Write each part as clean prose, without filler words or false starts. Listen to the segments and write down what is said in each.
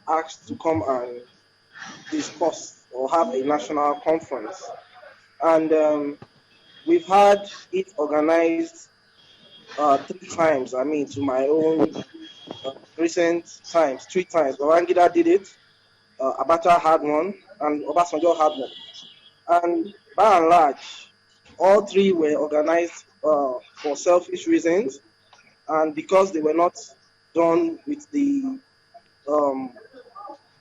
asked to come and discuss or have a national conference. And we've had it organized 3 times. I mean, to my own recent times, 3 times. Babangida did it, Abacha had one, and Obasanjo had one. And by and large, all three were organized for selfish reasons, and because they were not done with the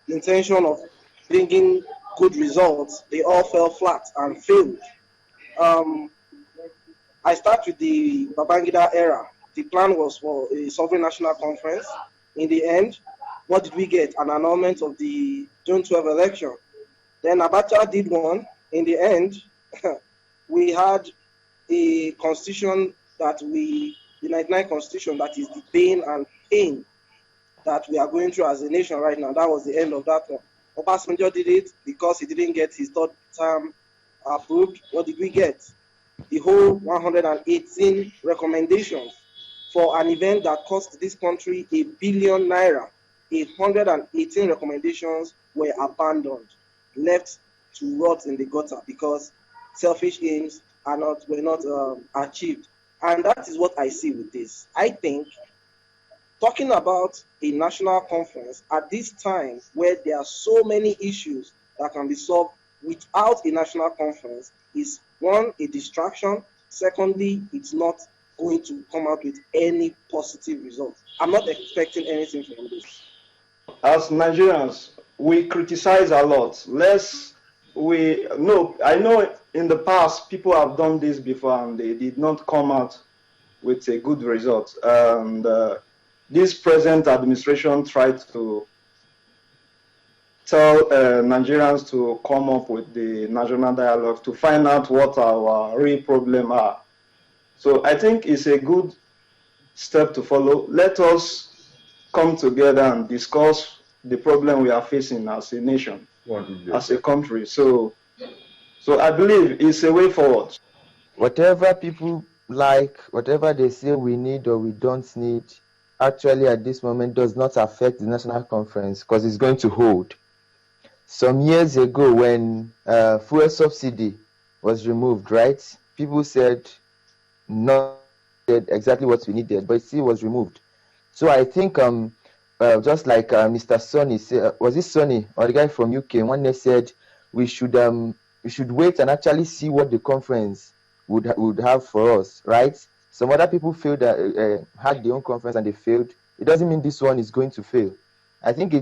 intention of bringing good results, they all fell flat and failed. I start with the Babangida era. The plan was for a sovereign national conference. In the end, what did we get? An annulment of the June 12 election. Then Abacha did one. In the end, we had a constitution the 99 constitution, that is the pain and pain that we are going through as a nation right now. That was the end of that one. Obasanjo did it because he didn't get his third term approved. What did we get? The whole 118 recommendations for an event that cost this country ₦1 billion. 118 recommendations were abandoned, left to rot in the gutter because selfish aims were not achieved. And that is what I see with this. I think talking about a national conference at this time where there are so many issues that can be solved without a national conference is, one, a distraction. Secondly, it's not going to come out with any positive results. I'm not expecting anything from this. As Nigerians, we criticize a lot. I know in the past people have done this before and they did not come out with a good result. And this present administration tried to tell Nigerians to come up with the national dialogue to find out what our real problems are. So I think it's a good step to follow. Let us come together and discuss the problem we are facing as a nation, as a country. So I believe it's a way forward. Whatever people like, whatever they say we need or we don't need, actually at this moment does not affect the national conference because it's going to hold. Some years ago when fuel subsidy was removed, right? People said not exactly what we needed, but it still was removed. So I think just like Mr. Sonny said, was it Sonny or the guy from UK? One day said we should wait and actually see what the conference would have for us, right? Some other people failed had their own conference and they failed. It doesn't mean this one is going to fail. I think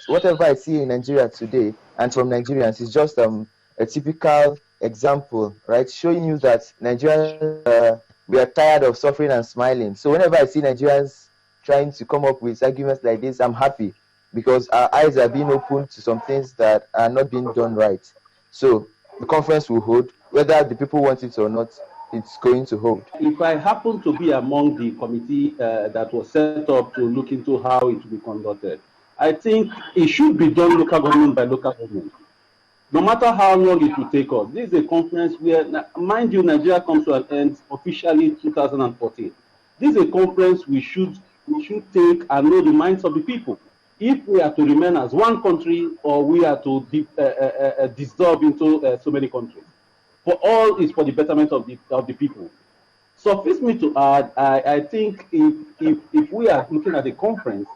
whatever I see in Nigeria today and from Nigerians is just a typical example, right? Showing you that Nigerians, we are tired of suffering and smiling. So whenever I see Nigerians trying to come up with arguments like this, I'm happy because our eyes are being opened to some things that are not being done right. So the conference will hold, whether the people want it or not, it's going to hold. If I happen to be among the committee that was set up to look into how it will be conducted, I think it should be done local government by local government. No matter how long it will take us. This is a conference where, mind you, Nigeria comes to an end officially 2014. This is a conference we should take and know the minds of the people. If we are to remain as one country or we are to dissolve into so many countries. For all is for the betterment of the people. Suffice me to add, I think if we are looking at the conference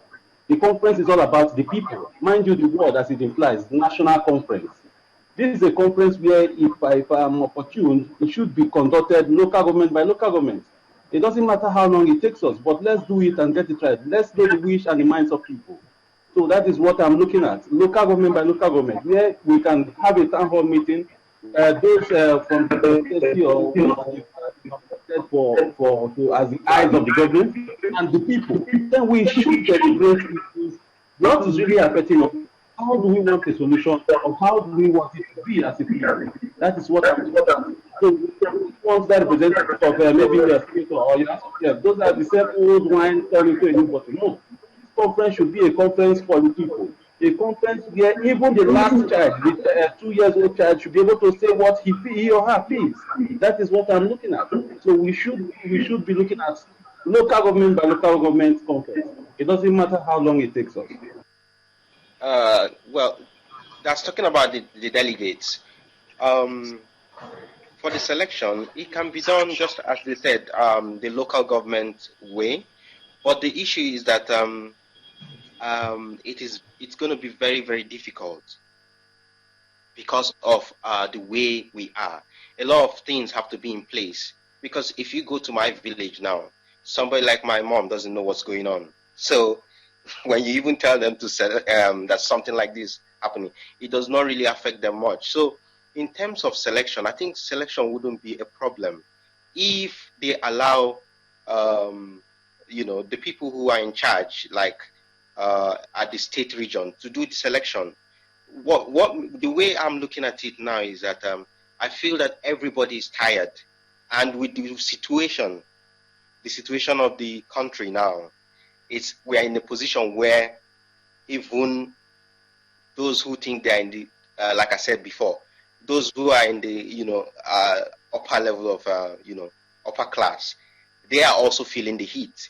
is all about the people. Mind you, the word as it implies, national conference. This is a conference where if I'm opportune, it should be conducted local government by local government. It doesn't matter how long it takes us, but let's do it and get it right. Let's know the wish and the minds of people. So that is what I'm looking at, local government by local government, where we can have a town hall meeting. Those from the as the eyes of the government and the people, then we should deliberate issues. What is really affecting us? How do we want a solution, or how do we want it to be as a people? That is what I'm looking at. So, once that representative of maybe your state or your those are the same old wine turning into a new bottle. No, this conference should be a conference for the people. A conference where even the last child, the 2-year-old child, should be able to say what he or her feels. That is what I'm looking at. So we should be looking at local government by local government conference. It doesn't matter how long it takes us. Well, that's talking about the delegates. For the selection, it can be done just as they said, the local government way. But the issue is that it's going to be very, very difficult because of the way we are. A lot of things have to be in place. Because if you go to my village now, somebody like my mom doesn't know what's going on. So when you even tell them to that something like this happening, it does not really affect them much. So in terms of selection, I think selection wouldn't be a problem if they allow, the people who are in charge, like at the state region, to do the selection. The way I'm looking at it now is that I feel that everybody is tired, and with the situation of the country now, we are in a position where even those who think they are in the, like I said before, those who are in the upper level of upper class, they are also feeling the heat,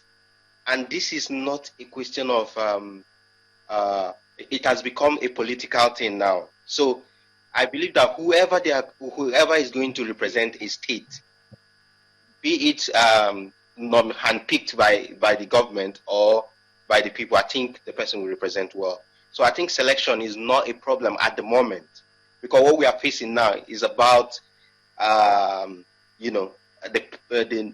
and this is not a question of it has become a political thing now. So I believe that whoever is going to represent a state, be it not handpicked by the government or by the people, I think the person will represent well. So I think selection is not a problem at the moment, because what we are facing now is about the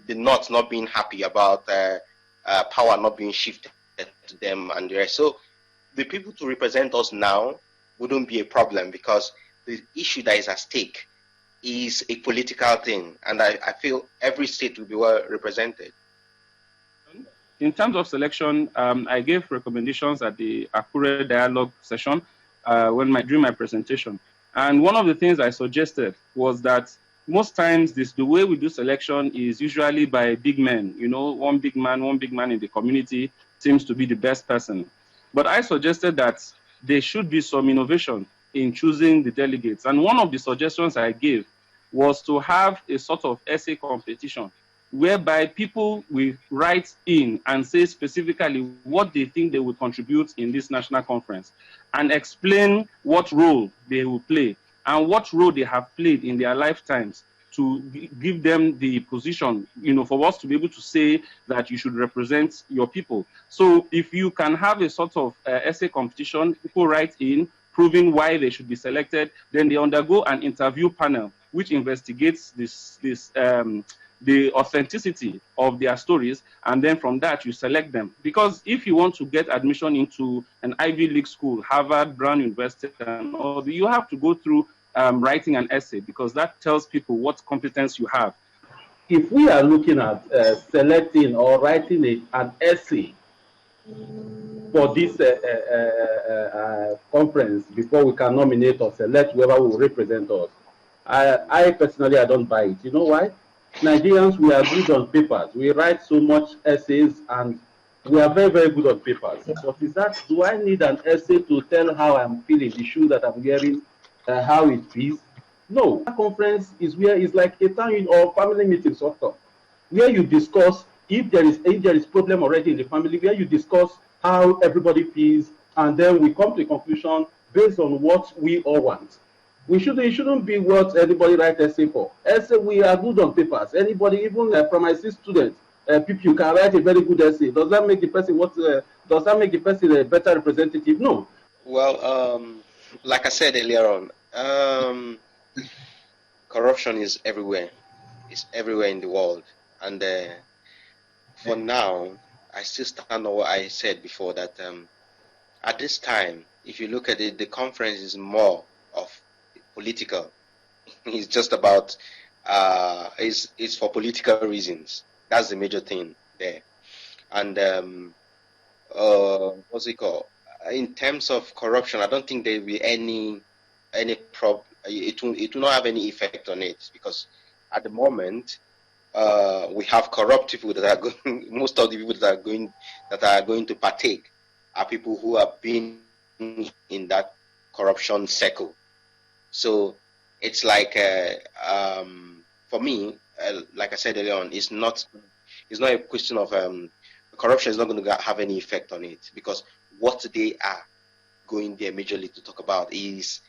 North not being happy about power not being shifted to them and the rest. So the people to represent us now wouldn't be a problem, because the issue that is at stake is a political thing, and I feel every state will be well represented. In terms of selection, I gave recommendations at the Akure dialogue session during my presentation. And one of the things I suggested was that most times the way we do selection is usually by big men. One big man in the community seems to be the best person. But I suggested that there should be some innovation in choosing the delegates. And one of the suggestions I gave was to have a sort of essay competition whereby people will write in and say specifically what they think they will contribute in this national conference, and explain what role they will play and what role they have played in their lifetimes to give them the position, for us to be able to say that you should represent your people. So if you can have a sort of essay competition, people write in proving why they should be selected, then they undergo an interview panel which investigates the authenticity of their stories, and then from that you select them. Because if you want to get admission into an Ivy League school, Harvard, Brown University, and all, you have to go through writing an essay, because that tells people what competence you have. If we are looking at selecting or writing an essay for this conference before we can nominate or select whoever will represent us, I personally, I don't buy it. You know why? Nigerians, we are good on papers. We write so much essays, and we are very, very good on papers. But do I need an essay to tell how I'm feeling, the shoe that I'm wearing, how it feels? No. That conference is like a town or family meeting sort of, where you discuss if there is problem already in the family, where you discuss how everybody feels, and then we come to a conclusion based on what we all want. It shouldn't be what anybody write essay for. Essay, we are good on papers. Anybody, even primary students, people can write a very good essay. Does that make the person a better representative? No. Well, like I said earlier on, corruption is everywhere. It's everywhere in the world. And for now, I still stand on what I said before, that at this time, if you look at it, the conference is more of political. It's just about it's for political reasons. That's the major thing there. And what's it called? In terms of corruption, I don't think there will be any problem. It will not have any effect on it, because at the moment we have corrupt people that are going. Most of the people that are going to partake are people who have been in that corruption circle. So it's like for me, like I said earlier on, it's not a question of corruption is not going to have any effect on it, because what they are going there majorly to talk about is